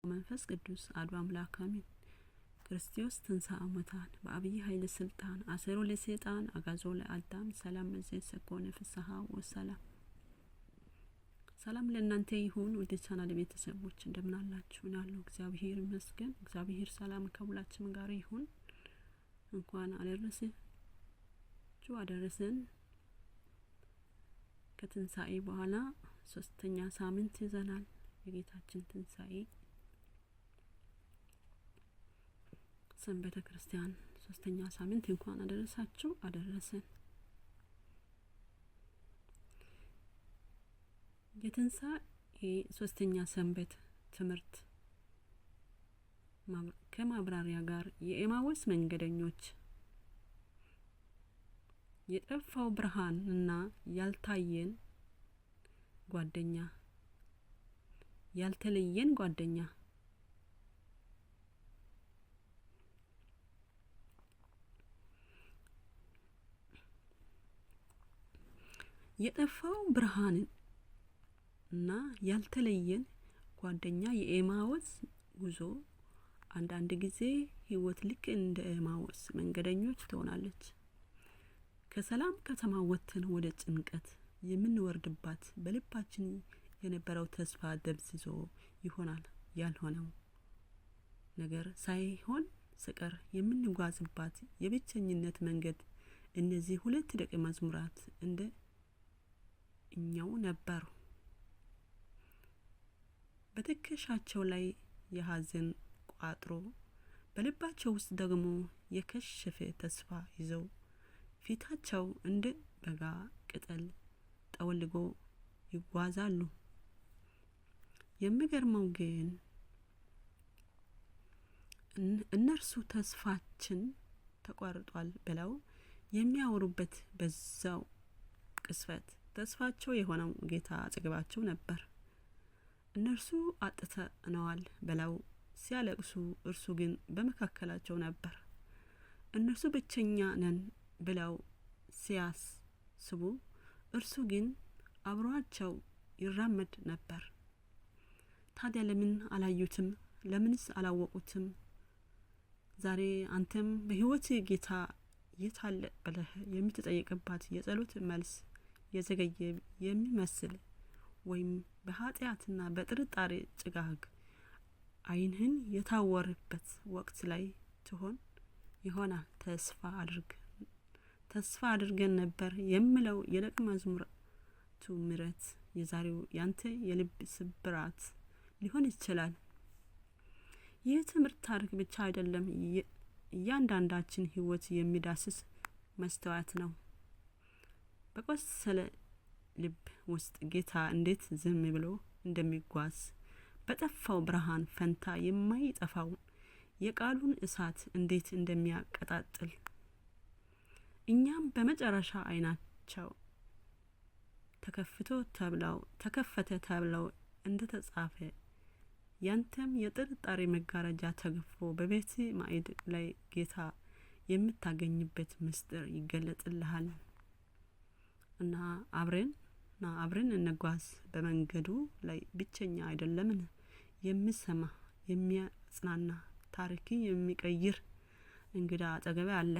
መንፈስ ቅዱስ አሐዱ አምላክ አሜን። ክርስቶስ ተንሥአ እሙታን በአብይ ኃይለ ስልጣን አሰሮ ለሰይጣን አጋዞ ለአዳም ሰላም ዘሰኮነ ፍስሐ ወሰላም። ሰላም ለእናንተ ይሁን ውድ ቻናል ቤተሰቦች እንደምን አላችሁ? ያለው እግዚአብሔር ይመስገን። እግዚአብሔር ሰላም ከሁላችን ጋር ይሁን። እንኳን አደረሰን። ከትንሣኤ በኋላ ሶስተኛ ሳምንት ይዘናል። የጌታችን ትንሣኤ ሰንበተ ክርስቲያን ሶስተኛ ሳምንት እንኳን አደረሳችሁ አደረሰን። የትንሣኤ ሶስተኛ ሰንበት ትምህርት ከማብራሪያ ጋር የኤማውስ መንገደኞች የጠፋው ብርሃን እና ያልታየን ጓደኛ ያልተለየን ጓደኛ የጠፋው ብርሃን እና ያልተለየን ጓደኛ የኤማውስ ጉዞ አንዳንድ ጊዜ ህይወት ልክ እንደ ኤማውስ መንገደኞች ትሆናለች። ከሰላም ከተማ ወጥተን ወደ ጭንቀት የምንወርድባት በልባችን የነበረው ተስፋ ደብዝዞ ይሆናል። ያልሆነው ነገር ሳይሆን ስቀር የምንጓዝባት የብቸኝነት መንገድ እነዚህ ሁለት ደቀ መዝሙራት እንደ እኛው ነበሩ። በትከሻቸው ላይ የሐዘን ቋጥሮ በልባቸው ውስጥ ደግሞ የከሸፈ ተስፋ ይዘው ፊታቸው እንደ በጋ ቅጠል ጠወልጎ ይጓዛሉ። የሚገርመው ግን እነርሱ ተስፋችን ተቋርጧል ብለው የሚያወሩበት በዛው ቅስፈት ተስፋቸው የሆነው ጌታ አጠገባቸው ነበር። እነርሱ አጥተነዋል ብለው ሲያለቅሱ እርሱ ግን በመካከላቸው ነበር። እነርሱ ብቸኛ ነን ብለው ሲያስቡ እርሱ ግን አብሯቸው ይራመድ ነበር። ታዲያ ለምን አላዩትም? ለምንስ አላወቁትም? ዛሬ አንተም በህይወት ጌታ የት አለ ብለህ የምትጠይቅባት የጸሎት መልስ የዘገየ የሚመስል ወይም በኃጢአትና በጥርጣሬ ጭጋግ ዓይንህን የታወረበት ወቅት ላይ ትሆን ይሆናል። ተስፋ አድርገን ነበር የሚለው የደቀ መዝሙራቱ ምሕረት የዛሬው ያንተ የልብ ስብራት ሊሆን ይችላል። ይህ ትምህርት ታሪክ ብቻ አይደለም፣ እያንዳንዳችን ህይወት የሚዳስስ መስተዋት ነው። በቆሰለ ልብ ውስጥ ጌታ እንዴት ዝም ብሎ እንደሚጓዝ፣ በጠፋው ብርሃን ፈንታ የማይጠፋውን የቃሉን እሳት እንዴት እንደሚያቀጣጥል፣ እኛም በመጨረሻ ዓይናቸው ተከፈተ ተብለው እንደተጻፈ ያንተም የጥርጣሬ መጋረጃ ተገፎ በቤት ማዕድ ላይ ጌታ የምታገኝበት ምስጢር ይገለጥልሃል። እና አብረን እንጓዝ። በመንገዱ ላይ ብቸኛ አይደለምን? የሚሰማ የሚያጽናና ታሪክን የሚቀይር እንግዳ አጠገብ አለ።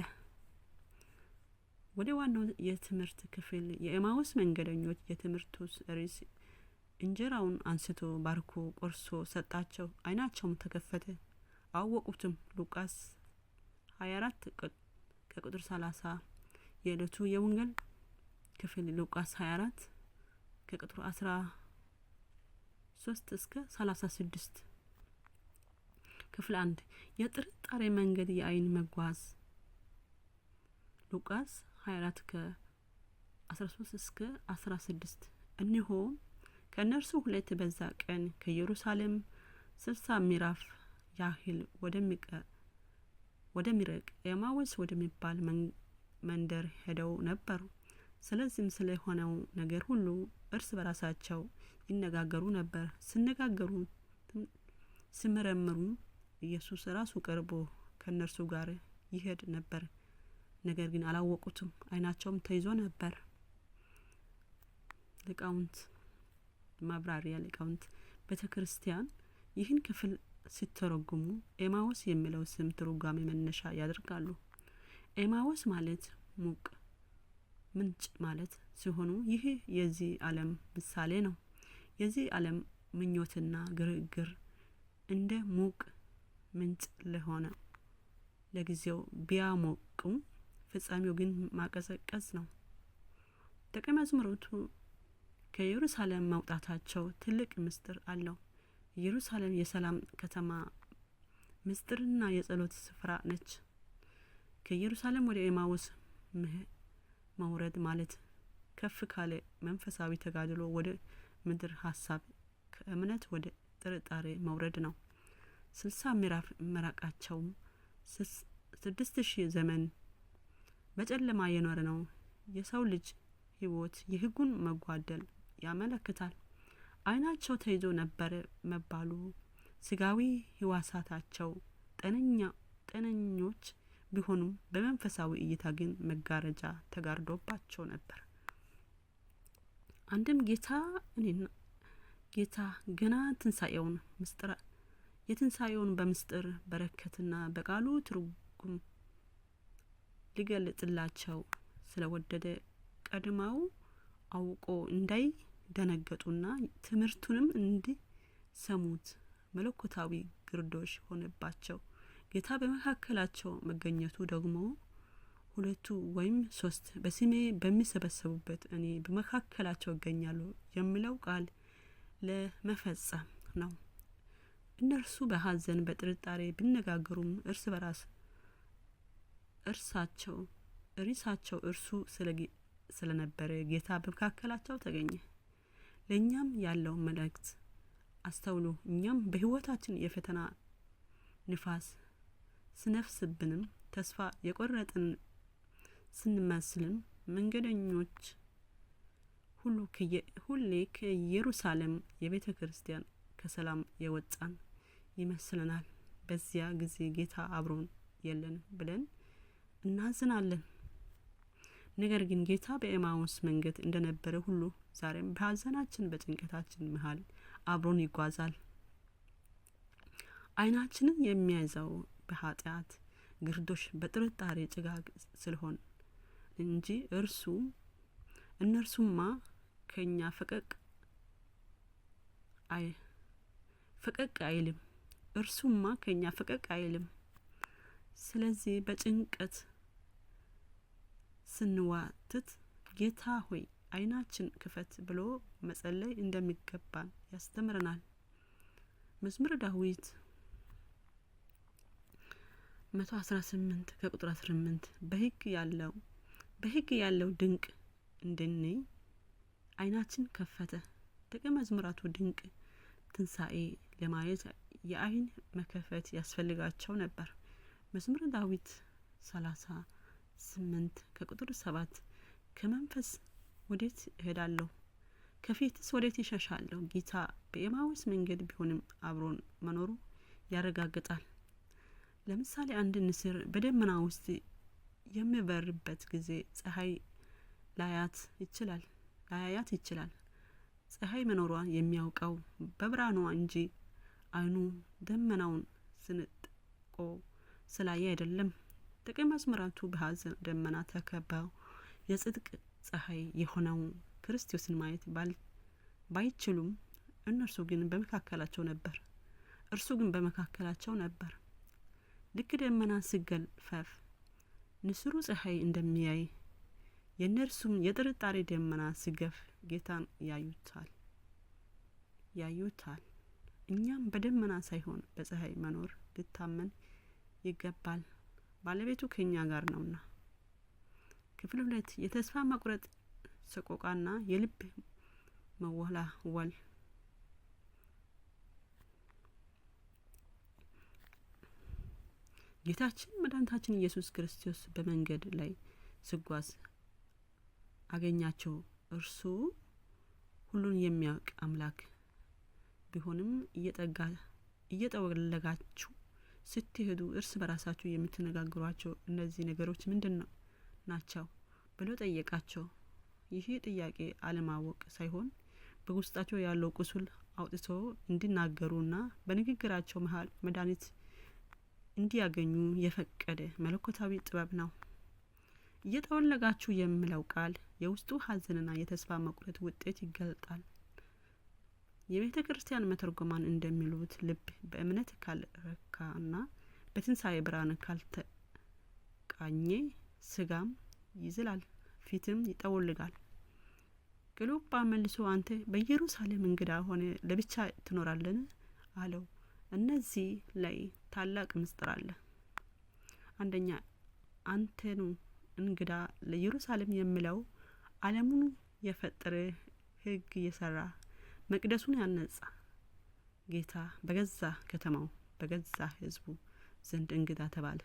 ወደ ዋናው የትምህርት ክፍል የኤማውስ መንገደኞች የትምህርቱ ርዕስ እንጀራውን አንስቶ ባርኮ ቆርሶ ሰጣቸው፣ ዓይናቸውም ተከፈተ አወቁትም። ሉቃስ 24 ከቁጥር 30 የዕለቱ የወንጌል ክፍል ሉቃስ 24 ከቁጥር 13 እስከ 36 ክፍል 1 የጥርጣሬ መንገድ የዓይን መጓዝ ሉቃስ 24 ከ13 እስከ 16 እነሆ ከእነርሱ ሁለት በዛ ቀን ከኢየሩሳሌም 60 ምዕራፍ ያህል ወደሚርቅ ኤማውስ ወደሚባል መንደር ሄደው ነበሩ። ስለዚህም ስለሆነው ነገር ሁሉ እርስ በራሳቸው ይነጋገሩ ነበር። ሲመረምሩ ኢየሱስ ራሱ ቀርቦ ከእነርሱ ጋር ይሄድ ነበር። ነገር ግን አላወቁትም፣ ዓይናቸውም ተይዞ ነበር። ሊቃውንት ቤተክርስቲያን ይህን ክፍል ሲተረጉሙ ኤማውስ የሚለው ስም ትርጓሜ መነሻ ያደርጋሉ። ኤማውስ ማለት ሙቅ ምንጭ ማለት ሲሆኑ ይህ የዚህ ዓለም ምሳሌ ነው። የዚህ ዓለም ምኞትና ግርግር እንደ ሙቅ ምንጭ ለሆነ ለጊዜው ቢያሞቁም ፍጻሜው ግን ማቀዘቀዝ ነው። ደቀ መዛሙርቱ ከኢየሩሳሌም መውጣታቸው ትልቅ ምስጢር አለው። ኢየሩሳሌም የሰላም ከተማ፣ ምስጢርና የጸሎት ስፍራ ነች። ከኢየሩሳሌም ወደ ኤማውስ መውረድ ማለት ከፍ ካለ መንፈሳዊ ተጋድሎ ወደ ምድር ሀሳብ፣ ከእምነት ወደ ጥርጣሬ መውረድ ነው። 60 ምዕራፍ መራቃቸውም 6000 ዘመን በጨለማ የኖረ ነው የሰው ልጅ ሕይወት የሕጉን መጓደል ያመለክታል። ዓይናቸው ተይዞ ነበር መባሉ ስጋዊ ሕዋሳታቸው ጤነኞች ቢሆኑም በመንፈሳዊ እይታ ግን መጋረጃ ተጋርዶባቸው ነበር። አንድም ጌታ ገና የትንሣኤውን በምስጢር በረከትና በቃሉ ትርጉም ሊገልጥላቸው ስለወደደ ቀድመው አውቆ እንዳይደነገጡና ትምህርቱንም እንዲሰሙት መለኮታዊ ግርዶሽ ሆነባቸው። ጌታ በመካከላቸው መገኘቱ ደግሞ 2 ወይም 3 በስሜ በሚሰበሰቡበት እኔ በመካከላቸው እገኛለሁ የሚለው ቃል ለመፈጸም ነው። እነርሱ በሐዘን በጥርጣሬ ቢነጋገሩም እርሳቸው እርሱ ስለነበረ ጌታ በመካከላቸው ተገኘ። ለእኛም ያለው መልእክት አስተውሉ። እኛም በሕይወታችን የፈተና ንፋስ ስነፍስብንም ተስፋ የቆረጥን ስንመስልም መንገደኞች ሁሌ ከኢየሩሳሌም የቤተ ክርስቲያን ከሰላም የወጣን ይመስለናል። በዚያ ጊዜ ጌታ አብሮን የለን ብለን እናዝናለን። ነገር ግን ጌታ በኤማውስ መንገድ እንደነበረ ሁሉ ዛሬም በሐዘናችን በጭንቀታችን መሃል አብሮን ይጓዛል። ዓይናችንን የሚያዘው በኃጢአት ግርዶሽ በጥርጣሬ ጭጋግ ስለሆን እንጂ እነርሱማ ከኛ ፈቀቅ አይልም። ስለዚህ በጭንቀት ስንዋትት ጌታ ሆይ ዓይናችን ክፈት ብሎ መጸለይ እንደሚገባን ያስተምረናል። መዝሙረ ዳዊት 118 ከቁጥር 18 በሕግ ያለው ድንቅ እንድንይ ዓይናችን ከፈተ። ደቀ መዛሙርቱ ድንቅ ትንሣኤ ለማየት የዓይን መከፈት ያስፈልጋቸው ነበር። መዝሙረ ዳዊት 38 ከቁጥር 7 ከመንፈስ ወዴት እሄዳለሁ? ከፊትስ ወዴት ይሸሻለሁ? ጌታ በኤማውስ መንገድ ቢሆንም አብሮን መኖሩ ያረጋግጣል። ለምሳሌ አንድ ንስር በደመና ውስጥ የሚበርበት ጊዜ ፀሐይ ላያያት ይችላል። ፀሐይ መኖሯን የሚያውቀው በብርሃኗ እንጂ ዓይኑ ደመናውን ስንጥቆ ስላየ አይደለም። ደቀ መዛሙርቱ በሐዘን ደመና ተከበው የጽድቅ ፀሐይ የሆነው ክርስቶስን ማየት ባይችሉም እርሱ ግን በመካከላቸው ነበር። ልክ ደመና ሲገፈፍ ንስሩ ፀሐይ እንደሚያይ የእነርሱም የጥርጣሬ ደመና ሲገፍ ጌታን ያዩታል። እኛም በደመና ሳይሆን በፀሐይ መኖር ልታመን ይገባል። ባለቤቱ ከኛ ጋር ነውና። ክፍል 2 የተስፋ መቁረጥ ሰቆቃና የልብ መወላወል። ጌታችን መድኃኒታችን ኢየሱስ ክርስቶስ በመንገድ ላይ ሲጓዝ አገኛቸው። እርሱ ሁሉን የሚያውቅ አምላክ ቢሆንም እየጠወለጋችሁ ስትሄዱ እርስ በራሳችሁ የምትነጋገሯቸው እነዚህ ነገሮች ምንድን ናቸው ብሎ ጠየቃቸው። ይህ ጥያቄ አለማወቅ ሳይሆን በውስጣቸው ያለው ቁስል አውጥቶ እንዲናገሩና በንግግራቸው መሃል መድኃኒት እንዲያገኙ የፈቀደ መለኮታዊ ጥበብ ነው። እየጠወለጋችሁ የሚለው ቃል የውስጡ ሐዘንና የተስፋ መቁረጥ ውጤት ይገልጣል። የቤተ ክርስቲያን መተርጎማን እንደሚሉት ልብ በእምነት ካልረካና በትንሣኤ ብርሃን ካልተቃኘ ስጋም ይዝላል፣ ፊትም ይጠወልጋል። ቀለዮጳ መልሶ አንተ በኢየሩሳሌም እንግዳ ሆነ ለብቻ ትኖራለን አለው። እነዚህ ላይ ታላቅ ምስጢር አለ። አንደኛ አንተኑ እንግዳ ለኢየሩሳሌም የሚለው ዓለሙን የፈጠረ ሕግ የሰራ መቅደሱን ያነጻ ጌታ በገዛ ከተማው በገዛ ሕዝቡ ዘንድ እንግዳ ተባለ።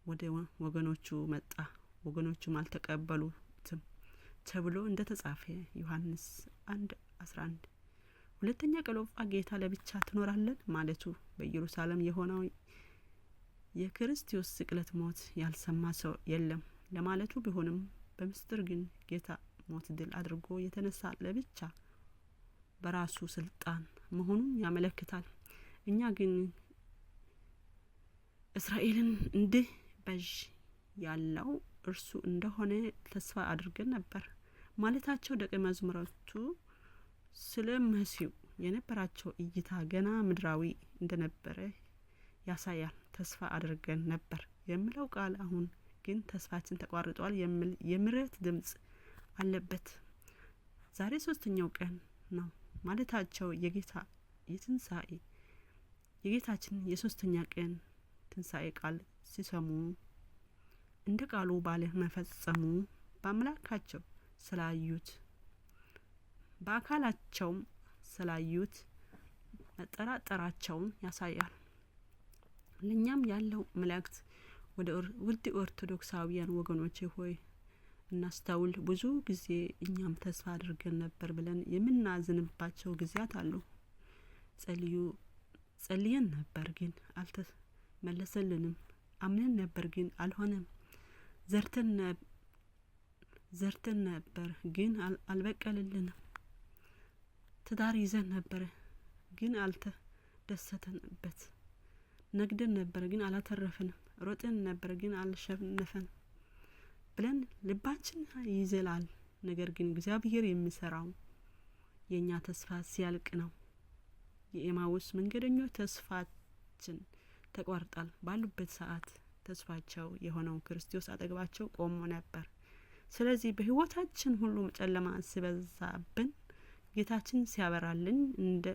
ወደ ወገኖቹ መጣ፣ ወገኖቹም አልተቀበሉትም ተብሎ እንደተጻፈ ዮሐንስ 1:11። ሁለተኛ ቀለዮጳ ጌታ ለብቻ ትኖራለን ማለቱ በኢየሩሳሌም የሆነው የክርስቶስ ስቅለት ሞት ያልሰማ ሰው የለም ለማለቱ ቢሆንም በምስጢር ግን ጌታ ሞት ድል አድርጎ የተነሳ ለብቻ በራሱ ስልጣን መሆኑን ያመለክታል። እኛ ግን እስራኤልን እንዲህ በዥ ያለው እርሱ እንደሆነ ተስፋ አድርገን ነበር ማለታቸው ደቀ መዛሙርቱ ስለ መሲሁ የነበራቸው እይታ ገና ምድራዊ እንደነበረ ያሳያል። ተስፋ አድርገን ነበር የሚለው ቃል አሁን ግን ተስፋችን ተቋርጧል የሚል የምሕረት ድምጽ አለበት። ዛሬ ሶስተኛው ቀን ነው ማለታቸው የጌታ የትንሣኤ የጌታችን የሶስተኛ ቀን ትንሣኤ ቃል ሲሰሙ እንደ ቃሉ ባለ መፈጸሙ በአምላካቸው ስላዩት በአካላቸውም ስላዩት መጠራጠራቸውን ያሳያል። ለኛም ያለው መልእክት ወደ ውድ ኦርቶዶክሳውያን ወገኖቼ ሆይ እናስተውል። ብዙ ጊዜ እኛም ተስፋ አድርገን ነበር ብለን የምናዝንባቸው ጊዜያት አሉ። ጸልየን ነበር ግን አልተመለሰልንም። አምነን ነበር ግን አልሆነም። ዘርተን ነበር ግን አልበቀልልንም። ትዳር ይዘን ነበር ግን አልተደሰተንበት። ነግደን ነበር ግን አላተረፍንም። ሮጠን ነበር ግን አልሸነፈንም ብለን ልባችን ይዘላል። ነገር ግን እግዚአብሔር የሚሰራው የኛ ተስፋ ሲያልቅ ነው። የኤማውስ መንገደኞች ተስፋችን ተቋርጧል ባሉበት ሰዓት ተስፋቸው የሆነው ክርስቶስ አጠገባቸው ቆሞ ነበር። ስለዚህ በህይወታችን ሁሉ ጨለማ ሲበዛብን ጌታችን ሲያበራልን እንደ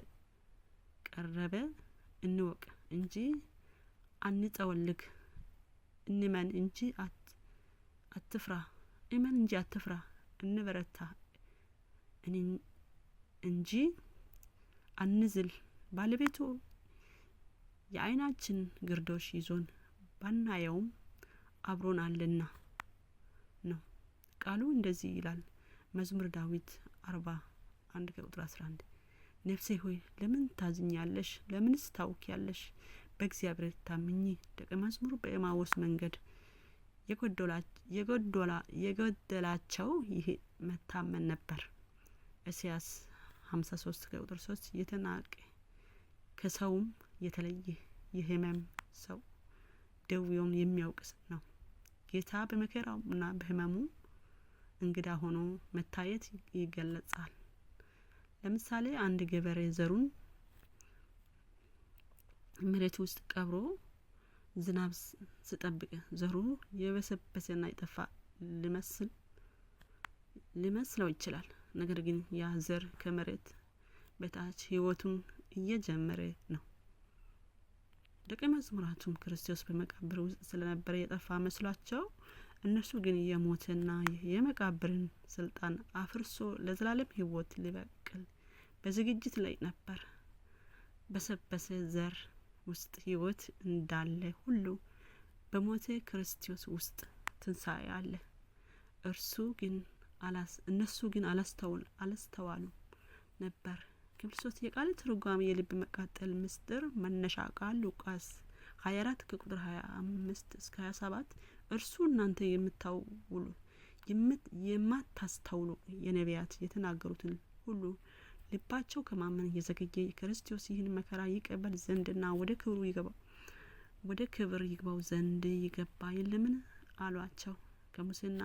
ቀረበ እንወቅ እንጂ አንጠወልግ። እንመን እንጂ አትፍራ። እመን እንጂ አትፍራ። እንበረታ እንጂ አንዝል። ባለቤቱ የዓይናችን ግርዶሽ ይዞን ባናየውም አብሮን አለና ነው። ቃሉ እንደዚህ ይላል። መዝሙር ዳዊት 41:11 ነፍሴ ሆይ ለምን ታዝኛለሽ? ለምንስ ታውኪያለሽ? በእግዚአብሔር ታምኚ። ደቀ መዝሙር በኤማውስ መንገድ የጎደላቸው ይህ መታመን ነበር። ኢሳይያስ 53:3 የተናቀ ከሰውም የተለየ የህመም ሰው ደዌውን የሚያውቅ ነው። ጌታ በመከራውና በህመሙ እንግዳ ሆኖ መታየት ይገለጻል። ለምሳሌ አንድ ገበሬ ዘሩን መሬት ውስጥ ቀብሮ ዝናብ ሲጠብቅ ዘሩ የበሰበሰና የጠፋ ሊመስለው ይችላል። ነገር ግን ያ ዘር ከመሬት በታች ህይወቱን እየጀመረ ነው። ደቀ መዛሙርቱም ክርስቶስ በመቃብር ውስጥ ስለነበረ የጠፋ መስሏቸው፣ እነሱ ግን የሞትና የመቃብርን ስልጣን አፍርሶ ለዘላለም ህይወት ሊበቅል በዝግጅት ላይ ነበር። በሰበሰ ዘር ውስጥ ህይወት እንዳለ ሁሉ በሞተ ክርስቶስ ውስጥ ትንሣኤ አለ። እነሱ ግን አላስተዋሉም ነበር። ክርስቶስ የቃል ትርጓሜ የልብ መቃጠል ምስጢር መነሻ ቃል ሉቃስ 24:25-27 እርሱ እናንተ የማታስተውሉ የነቢያት የተናገሩትን ሁሉ ልባቸው ከማመን የዘገየ ክርስቶስ ይህን መከራ ይቀበል ዘንድና ወደ ክብር ይግባው ዘንድ ይገባ የለምን አሏቸው። ከሙሴና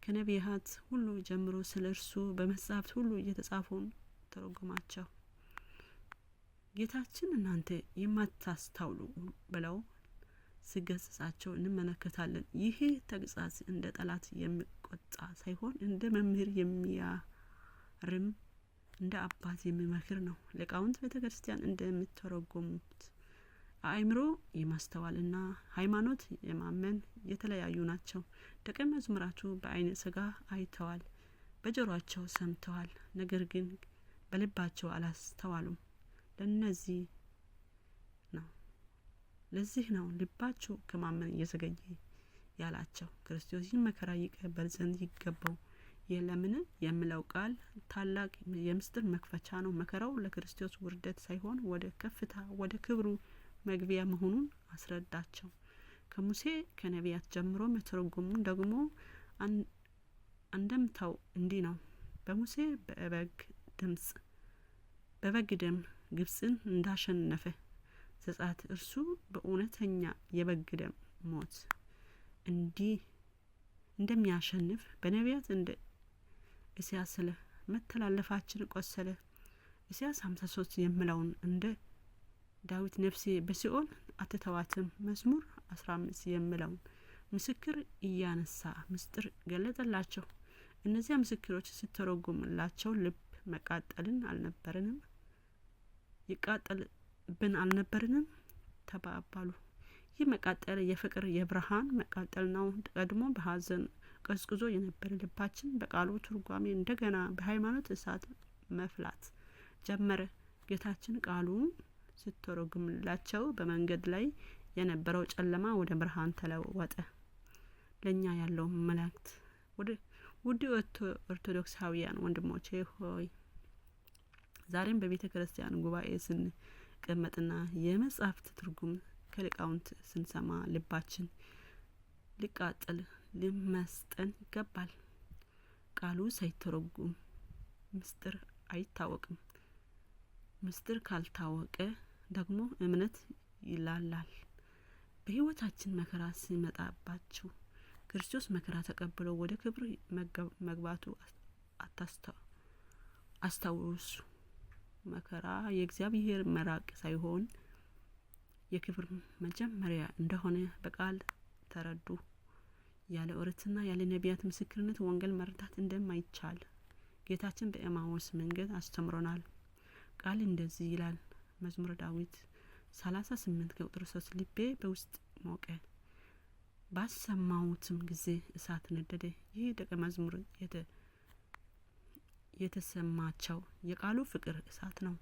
ከነቢያት ሁሉ ጀምሮ ስለ እርሱ በመጻሕፍት ሁሉ እየተጻፈውን ተረጎማቸው። ጌታችን እናንተ የማታስተውሉ ብለው ሲገስጻቸው እንመለከታለን። ይሄ ተግሳጽ እንደ ጠላት የሚቆጣ ሳይሆን እንደ መምህር የሚያርም እንደ አባት የሚመክር ነው። ሊቃውንት ቤተክርስቲያን እንደምተረጎሙት አእምሮ የማስተዋልና ሃይማኖት የማመን የተለያዩ ናቸው። ደቀ መዝሙራቱ በዓይነ ሥጋ አይተዋል፣ በጆሮአቸው ሰምተዋል፣ ነገር ግን በልባቸው አላስተዋሉም። ለዚህ ነው ልባቸው ከማመን እየዘገየ ያላቸው። ክርስቶስ ይህን መከራ ይቀበል ዘንድ ይገባው የለምን የሚለው ቃል ታላቅ የምስጢር መክፈቻ ነው። መከራው ለክርስቶስ ውርደት ሳይሆን ወደ ከፍታ ወደ ክብሩ መግቢያ መሆኑን አስረዳቸው። ከሙሴ ከነቢያት ጀምሮ መተረጎሙን ደግሞ አንደምታው እንዲህ ነው። በሙሴ በበግ ደም ግብጽን እንዳሸነፈ ዘጸአት እርሱ በእውነተኛ የበግ ደም ሞት እንደሚያሸንፍ በነቢያት እንደ ኢሳይያስ ስለ መተላለፋችን ቆሰለ ኢሳይያስ 53 የሚለውን እንደ ዳዊት ነፍሴ በሲኦል አትተዋትም መዝሙር 15 የሚለውን ምስክር እያነሳ ምስጢር ገለጠላቸው። እነዚያ ምስክሮች ሲተረጎምላቸው ልብ መቃጠልን አልነበረንም ይቃጠልብን አልነበረንም ተባባሉ። ይህ መቃጠል የፍቅር የብርሃን መቃጠል ነው። ቀድሞ በሐዘን ቀዝቅዞ የነበረ ልባችን በቃሉ ትርጓሜ እንደገና በሃይማኖት እሳት መፍላት ጀመረ። ጌታችን ቃሉ ሲተረጎምላቸው በመንገድ ላይ የነበረው ጨለማ ወደ ብርሃን ተለወጠ። ለኛ ያለው መልእክት ውድ ኦርቶዶክሳውያን ወንድሞቼ ሆይ ዛሬም በቤተ ክርስቲያን ጉባኤ ስንቀመጥና የመጻሕፍት ትርጉም ከሊቃውንት ስንሰማ ልባችን ሊቃጠል ሊመስጠን ይገባል። ቃሉ ሳይተረጎም ምስጢር አይታወቅም። ምስጢር ካልታወቀ ደግሞ እምነት ይላላል። በሕይወታችን መከራ ሲመጣባችሁ ክርስቶስ መከራ ተቀብሎ ወደ ክብር መግባቱ አስታውሱ። መከራ የእግዚአብሔር መራቅ ሳይሆን የክብር መጀመሪያ እንደሆነ በቃል ተረዱ። ያለ ኦሪትና ያለ ነቢያት ምስክርነት ወንጌል መረዳት እንደማይቻል ጌታችን በኤማሁስ መንገድ አስተምሮናል። ቃል እንደዚህ ይላል። መዝሙረ ዳዊት 38 ቁጥር 3 ልቤ በውስጥ ሞቀ፣ ባሰማሁትም ጊዜ እሳት ነደደ። ይህ ደቀ መዝሙር የተሰማቸው የቃሉ ፍቅር እሳት ነው።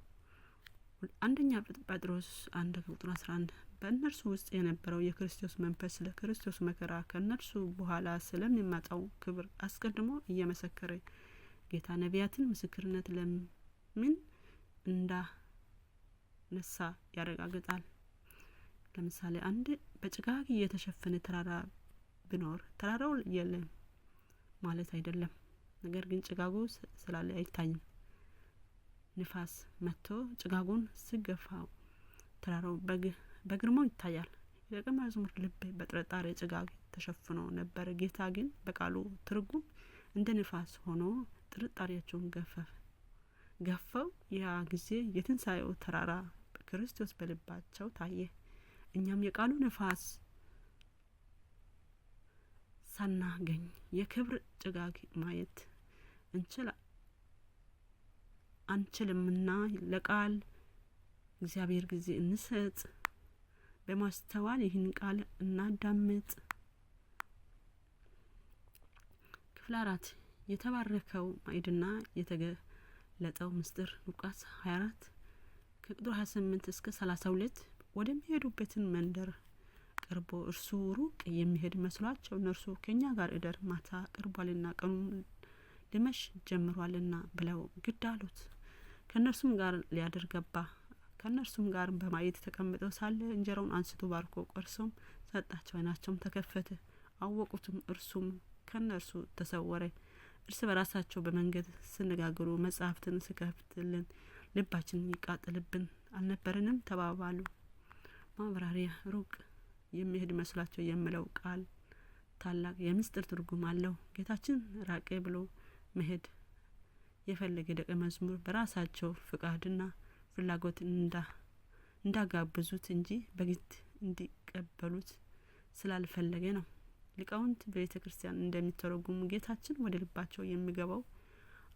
አንደኛ ጴጥሮስ 1 ቁጥር 11 በእነርሱ ውስጥ የነበረው የክርስቶስ መንፈስ ስለ ክርስቶስ መከራ ከእነርሱ በኋላ ስለሚመጣው ክብር አስቀድሞ እየመሰከረ ጌታ ነቢያትን ምስክርነት ለምን እንዳነሳ ያረጋግጣል። ለምሳሌ አንድ በጭጋግ የተሸፈነ ተራራ ቢኖር ተራራው የለም ማለት አይደለም። ነገር ግን ጭጋጉ ስላለ አይታይም። ንፋስ መጥቶ ጭጋጉን ሲገፋው ተራራው በግርማው ይታያል። የደቀ መዝሙር ልብ በጥርጣሬ ጭጋግ ተሸፍኖ ነበር። ጌታ ግን በቃሉ ትርጉም እንደ ንፋስ ሆኖ ጥርጣሬያቸውን ገፈው ያ ጊዜ የትንሣኤው ተራራ በክርስቶስ በልባቸው ታየ። እኛም የቃሉ ንፋስ ሳናገኝ የክብር ጭጋግ ማየት አንችልምና ለቃል እግዚአብሔር ጊዜ እንሰጥ፣ በማስተዋል ይህን ቃል እናዳምጥ። ክፍል 4 የተባረከው ማዕድና የተገለጠው ምስጢር ሉቃስ 24 ከቁጥር 28 እስከ 32 ወደሚሄዱበትን መንደር ቀርቦ እርሱ ሩቅ የሚሄድ መስሏቸው እነርሱ ከኛ ጋር እደር ማታ ቀርቧልና ቀኑ ሊመሽ ጀምሯልና ብለው ግድ አሉት። ከእነርሱም ጋር ሊያድር ገባ። ከእነርሱም ጋር በማዕድ ተቀምጠው ሳለ እንጀራውን አንስቶ ባርኮ ቆርሶም ሰጣቸው። ዓይናቸውም ተከፈተ፣ አወቁትም፣ እርሱም ከእነርሱ ተሰወረ። እርስ በራሳቸው በመንገድ ሲነጋገሩ መጽሐፍትን ስከፍትልን ልባችን ይቃጠልብን አልነበረንም ተባባሉ። ማብራሪያ ሩቅ የሚሄድ መስሏቸው የምለው ቃል ታላቅ የምስጢር ትርጉም አለው። ጌታችን ራቄ ብሎ መሄድ የፈለገ ደቀ መዝሙር በራሳቸው ፍቃድና ፍላጎት እንዳጋበዙት እንጂ በግድ እንዲቀበሉት ስላልፈለገ ነው። ሊቃውንት በቤተ ክርስቲያን እንደሚተረጉሙ ጌታችን ወደ ልባቸው የሚገባው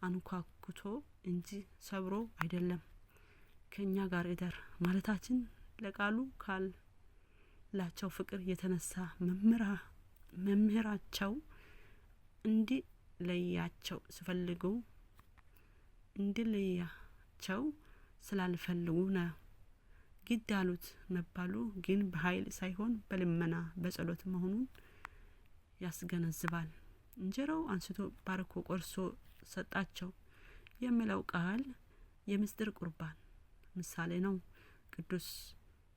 አንኳኩቶ እንጂ ሰብሮ አይደለም። ከኛ ጋር እደር ማለታችን ለቃሉ ካላቸው ፍቅር የተነሳ መምህራቸው እንዲለያቸው ስላልፈልጉ ነው። ግድ አሉት መባሉ ግን በኃይል ሳይሆን በልመና በጸሎት መሆኑን ያስገነዝባል። እንጀራው አንስቶ ባርኮ ቆርሶ ሰጣቸው የሚለው ቃል የምስጢር ቁርባን ምሳሌ ነው። ቅዱስ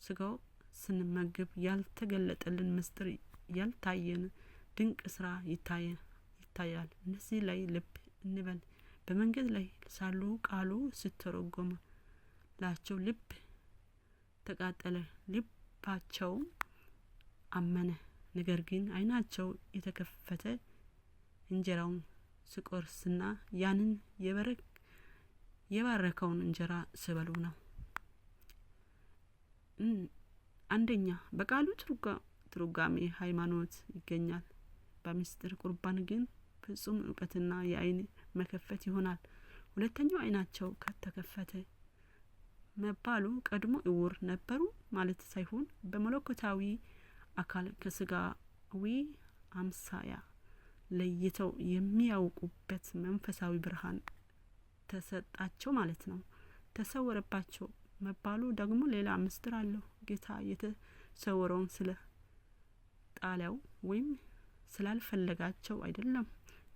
ስጋው ስንመገብ ያልተገለጠልን ምስጢር ያልታየን ድንቅ ስራ ይታያል። እነዚህ ላይ ልብ እንበል። በመንገድ ላይ ሳሉ ቃሉ ሲተረጎምላቸው ልብ ተቃጠለ፣ ልባቸው አመነ። ነገር ግን አይናቸው የተከፈተ እንጀራውን ሲቆርስና ያንን የባረከውን እንጀራ ሲበሉ ነው። አንደኛ በቃሉ ትርጓሜ ሃይማኖት ይገኛል። በምስጢር ቁርባን ግን ፍጹም እውቀትና የአይን መከፈት ይሆናል። ሁለተኛው አይናቸው ከተከፈተ መባሉ ቀድሞ እውር ነበሩ ማለት ሳይሆን በመለኮታዊ አካል ከስጋዊ አምሳያ ለይተው የሚያውቁበት መንፈሳዊ ብርሃን ተሰጣቸው ማለት ነው። ተሰወረባቸው መባሉ ደግሞ ሌላ ምስጢር አለው። ጌታ የተሰወረውን ስለ ጣለው ወይም ስላልፈለጋቸው አይደለም።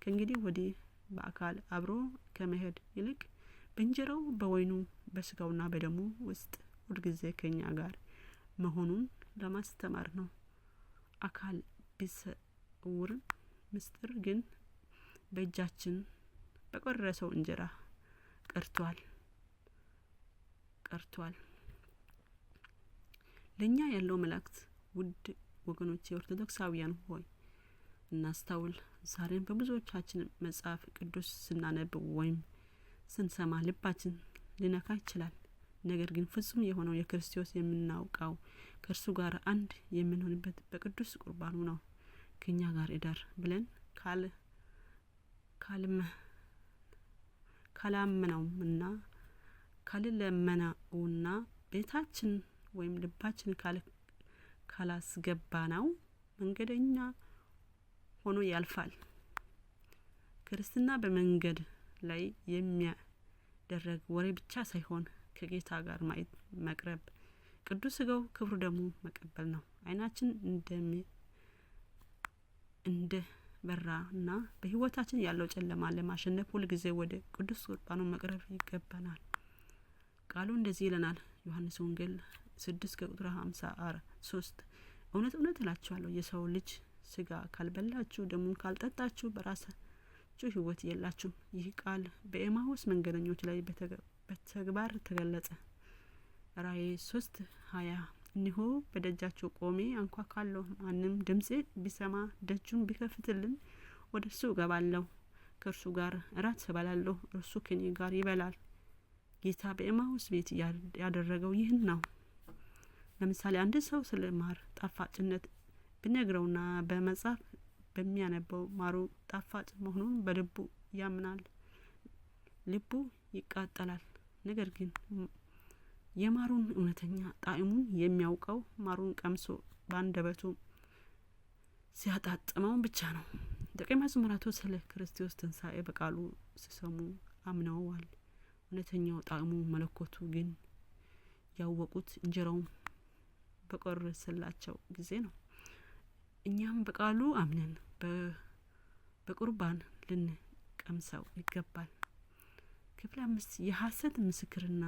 ከእንግዲህ ወዲህ በአካል አብሮ ከመሄድ ይልቅ በእንጀራው በወይኑ በስጋውና በደሙ ውስጥ ሁልጊዜ ከኛ ጋር መሆኑን ለማስተማር ነው። አካል ቢሰውር ምስጢር ግን በእጃችን በቆረሰው እንጀራ ቀርቷል። ለኛ ያለው መልእክት ውድ ወገኖቼ ኦርቶዶክሳውያን ሆይ እናስተውል። ዛሬም በብዙዎቻችን መጽሐፍ ቅዱስ ስናነብ ወይም ስንሰማ ልባችን ሊነካ ይችላል። ነገር ግን ፍጹም የሆነው የክርስቶስ የምናውቀው ከእርሱ ጋር አንድ የምንሆንበት በቅዱስ ቁርባኑ ነው። ከኛ ጋር እደር ብለን ካላመነውና ካልለመነውና ቤታችን ወይም ልባችን ካላስገባነው መንገደኛ ሆኖ ያልፋል። ክርስትና በመንገድ ላይ የሚያደርግ ወሬ ብቻ ሳይሆን ከጌታ ጋር መቅረብ፣ ቅዱስ ስጋው ክብሩ ደግሞ መቀበል ነው። አይናችን እንደበራና በህይወታችን ያለው ጨለማ ለማሸነፍ ሁልጊዜ ወደ ቅዱስ ቁርባኑ መቅረብ ይገባናል። ቃሉ እንደዚህ ይለናል። ዮሐንስ ወንጌል 6:53 እውነት እውነት እላችኋለሁ የሰው ልጅ ስጋ ካልበላችሁ ደሙን ካልጠጣችሁ በራሳችሁ ህይወት የላችሁም። ይህ ቃል በኤማሁስ መንገደኞች ላይ በተግባር ተገለጸ። ራእይ 3:20 እነሆ በደጃችሁ ቆሜ አንኳኳለሁ። ማንም ድምጼ ቢሰማ ደጁን ቢከፍትልኝ ወደ እርሱ እገባለሁ፣ ከእርሱ ጋር እራት እበላለሁ፣ እርሱ ከኔ ጋር ይበላል። ጌታ በኤማሁስ ቤት ያደረገው ይህን ነው። ለምሳሌ አንድ ሰው ስለ ማር ጣፋጭነት ቢነግረውና በመጽሐፍ በሚያነበው ማሩ ጣፋጭ መሆኑን በልቡ ያምናል፣ ልቡ ይቃጠላል። ነገር ግን የማሩን እውነተኛ ጣዕሙን የሚያውቀው ማሩን ቀምሶ በአንደበቱ ሲያጣጥመው ብቻ ነው። ደቀ መዛሙርቱ ስለ ክርስቶስ ትንሣኤ በቃሉ ሲሰሙ አምነዋል። እውነተኛው ጣዕሙ መለኮቱ ግን ያወቁት እንጀራውን በቆረሰላቸው ጊዜ ነው። እኛም በቃሉ አምነን በቁርባን ልንቀምሰው ይገባል። ክፍል 5 የሐሰት ምስክርና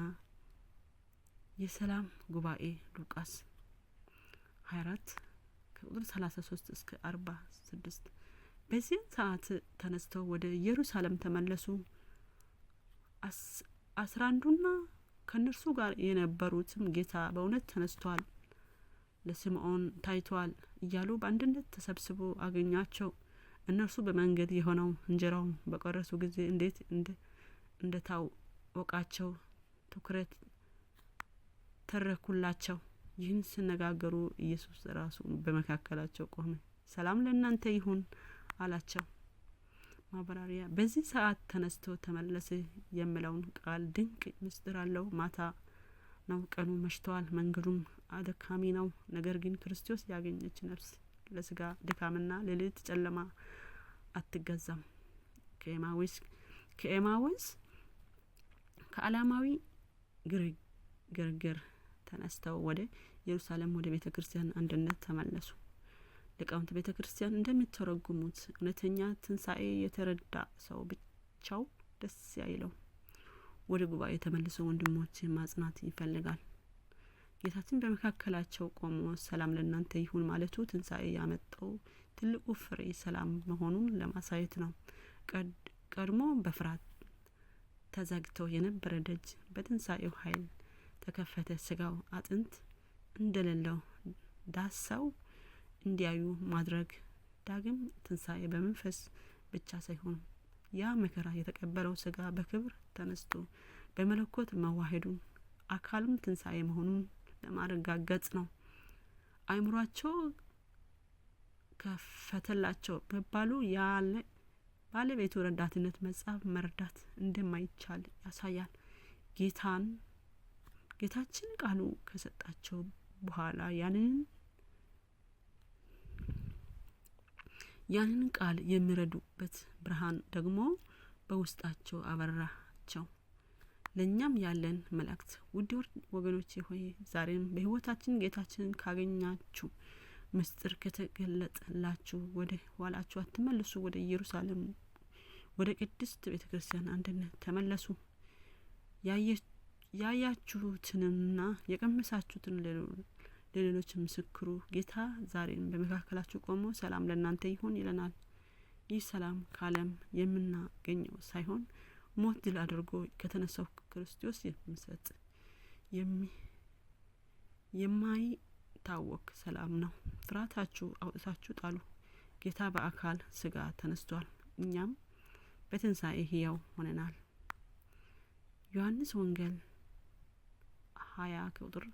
የሰላም ጉባኤ ሉቃስ 24:33-46 በዚህ ሰዓት ተነስተው ወደ ኢየሩሳሌም ተመለሱ። 11ዱና ከነርሱ ጋር የነበሩትም ጌታ በእውነት ተነስቷል፣ ለስምዖን ታይቷል እያሉ በአንድነት ተሰብስበው አገኛቸው። እነርሱ በመንገድ የሆነው እንጀራው በቆረሱ ጊዜ እንዴት እንደታወቃቸው ትኩረት ተረኩላቸው። ይህን ሲነጋገሩ ኢየሱስ ራሱ በመካከላቸው ቆመ። ሰላም ለእናንተ ይሁን አላቸው። ማብራሪያ በዚህ ሰዓት ተነስቶ ተመለሰ የሚለውን ቃል ድንቅ ምስጢር አለው። ማታ ነው፣ ቀኑ መሽቷል፣ መንገዱም አድካሚ ነው። ነገር ግን ክርስቶስ ያገኘች ነፍስ ለስጋ ድካምና ለሌሊት ጨለማ አትገዛም። ከኤማውስ ከዓለማዊ ግርግር ተነስተው ወደ ኢየሩሳሌም ወደ ቤተ ክርስቲያን አንድነት ተመለሱ። ሊቃውንት ቤተ ክርስቲያን እንደሚተረጉሙት እውነተኛ ትንሣኤ የተረዳ ሰው ብቻው ደስ አይለው፣ ወደ ጉባኤ ተመልሰው ወንድሞችን ማጽናት ይፈልጋል። ጌታችን በመካከላቸው ቆሞ ሰላም ለእናንተ ይሁን ማለቱ ትንሣኤ ያመጣው ትልቁ ፍሬ ሰላም መሆኑን ለማሳየት ነው። ቀድሞ በፍርሃት ተዘግተው የነበረ ደጅ በትንሣኤው ኃይል ተከፈተ። ስጋው አጥንት እንደሌለው ዳሰው እንዲያዩ ማድረግ ዳግም ትንሣኤ በመንፈስ ብቻ ሳይሆን ያ መከራ የተቀበለው ስጋ በክብር ተነስቶ በመለኮት መዋሄዱን አካሉም ትንሣኤ መሆኑን ለማረጋገጥ ነው። አእምሯቸው ከፈተላቸው መባሉ ያለ ባለቤቱ ረዳትነት መጽሐፍ መርዳት እንደማይቻል ያሳያል። ጌታችን ቃሉ ከሰጣቸው በኋላ ያንን ቃል የሚረዱበት ብርሃን ደግሞ በውስጣቸው አበራቸው። ለኛም ያለን መልእክት ውድ ወገኖቼ ሆይ ዛሬም በህይወታችን ጌታችንን ካገኛችሁ ምስጢር ከተገለጠላችሁ ወደ ኋላችሁ አትመለሱ። ወደ ኢየሩሳሌም ወደ ቅድስት ቤተ ክርስቲያን አንድነት ተመለሱ። ያያችሁትንና የቀመሳችሁትን ለሌሎች ምስክሩ። ጌታ ዛሬም በመካከላችሁ ቆሞ ሰላም ለእናንተ ይሁን ይለናል። ይህ ሰላም ከዓለም የምናገኘው ሳይሆን ሞት ድል አድርጎ ከተነሳው ክርስቶስ የሚሰጥ የማይታወቅ ሰላም ነው። ፍርሃታችሁ አውጥታችሁ ጣሉ። ጌታ በአካል ስጋ ተነስቷል፣ እኛም በትንሣኤ ሕያው ሆነናል። ዮሐንስ ወንጌል 20 ቁጥር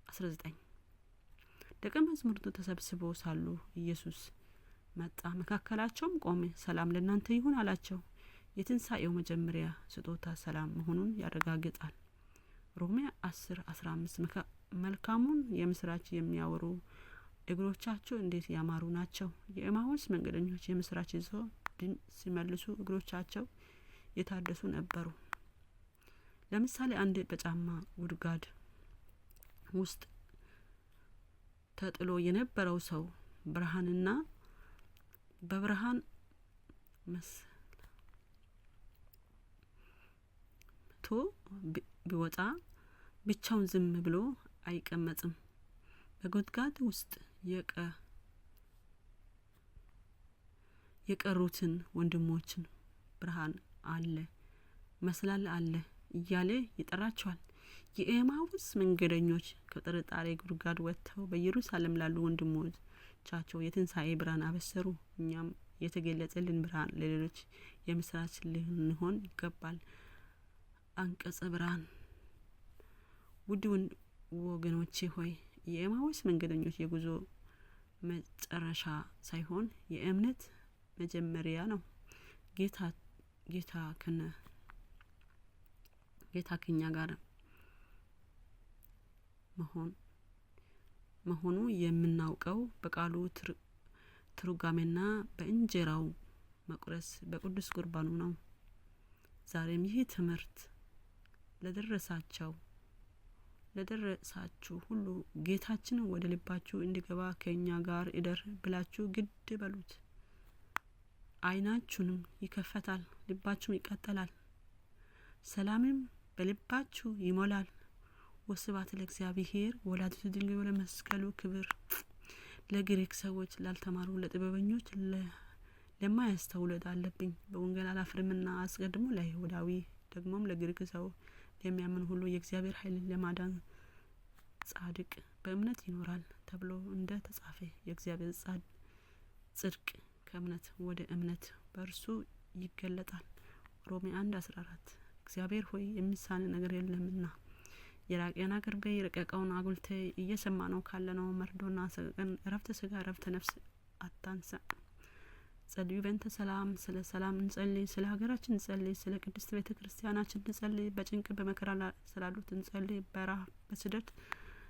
19። ደቀ መዛሙርቱ ተሰብስበው ሳሉ ኢየሱስ መጣ፣ መካከላቸውም ቆመ። ሰላም ለእናንተ ይሁን አላቸው። የትንሣኤው መጀመሪያ ስጦታ ሰላም መሆኑን ያረጋግጣል። ሮሜ 10:15 መልካሙን የምስራች የሚያወሩ እግሮቻቸው እንዴት ያማሩ ናቸው። የኤማሁስ መንገደኞች የምስራች ይዘው ሲመልሱ እግሮቻቸው የታደሱ ነበሩ። ለምሳሌ አንድ በጫማ ጉድጓድ ውስጥ ተጥሎ የነበረው ሰው ብርሃንና በብርሃን መስቶ ቢወጣ ብቻውን ዝም ብሎ አይቀመጥም። በጉድጓድ ውስጥ የቀሩትን ወንድሞችን ብርሃን አለ፣ መስላል አለ እያለ ይጠራቸዋል። የኤማሁስ መንገደኞች ከጥርጣሬ ጉድጓድ ወጥተው በኢየሩሳሌም ላሉ ወንድሞቻቸው የትንሣኤ ብርሃን አበሰሩ። እኛም የተገለጸልን ብርሃን ለሌሎች የምስራች ልንሆን ይገባል። አንቀጸ ብርሃን። ውድ ወገኖቼ ሆይ የኤማሁስ መንገደኞች የጉዞ መጨረሻ ሳይሆን የእምነት መጀመሪያ ነው። ጌታ ከኛ ጋር መሆኑ የምናውቀው በቃሉ ትርጓሜና በእንጀራው መቁረስ በቅዱስ ቁርባኑ ነው። ዛሬም ይህ ትምህርት ለደረሳችሁ ሁሉ ጌታችን ወደ ልባችሁ እንዲገባ ከኛ ጋር እደር ብላችሁ ግድ በሉት። አይናችሁንም ይከፈታል፣ ልባችሁም ይቀጠላል፣ ሰላምም በልባችሁ ይሞላል። ወስብሐት ለእግዚአብሔር ወለወላዲቱ ድንግል ወለመስቀሉ ክብር። ለግሪክ ሰዎች፣ ላልተማሩ፣ ለጥበበኞች፣ ለማያስተውሉት አለብኝ። በወንጌል አላፍርምና አስቀድሞ ለይሁዳዊ ደግሞም ለግሪክ ሰው ለሚያምን ሁሉ የእግዚአብሔር ኃይል ለማዳን ጻድቅ በእምነት ይኖራል ተብሎ እንደ ተጻፈ የእግዚአብሔር ጽድቅ ከእምነት ወደ እምነት በእርሱ ይገለጣል። ሮሜ 1:14 እግዚአብሔር ሆይ የሚሳን ነገር የለምና የራቀና ቅርቤ የረቀቀውን አጉልተ እየሰማ ነው ካለነው መርዶና ሰቀቀን እረፍተ ስጋ እረፍተ ነፍስ አታንሳ። ጸልዩ በእንተ ሰላም፣ ስለ ሰላም እንጸልይ፣ ስለ ሀገራችን እንጸልይ፣ ስለ ቅድስት ቤተ ክርስቲያናችን እንጸልይ፣ በጭንቅ በመከራ ስላሉት እንጸልይ፣ በረሃብ በስደት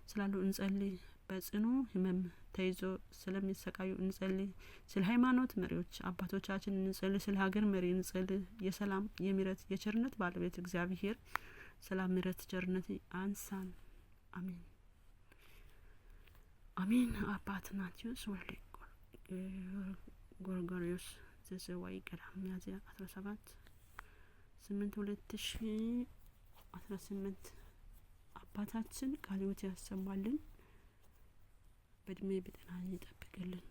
ስላሉ እንጸልይ፣ በጽኑ ህመም ተይዞ ስለሚሰቃዩ እንጸልይ፣ ስለ ሃይማኖት መሪዎች አባቶቻችን እንጸልይ፣ ስለ ሀገር መሪ እንጸልይ። የሰላም የምህረት የቸርነት ባለቤት እግዚአብሔር ሰላም ምሕረት ቸርነት አንሳን። አሜን አሜን። አባትናችን ወልደ ጎርጎርዮስ ዘዘዋይ ቀዳም ሚያዝያ 17/8/2018 አባታችን ቃለ ሕይወት ያሰማልን፣ በእድሜ በጤና ይጠብቅልን።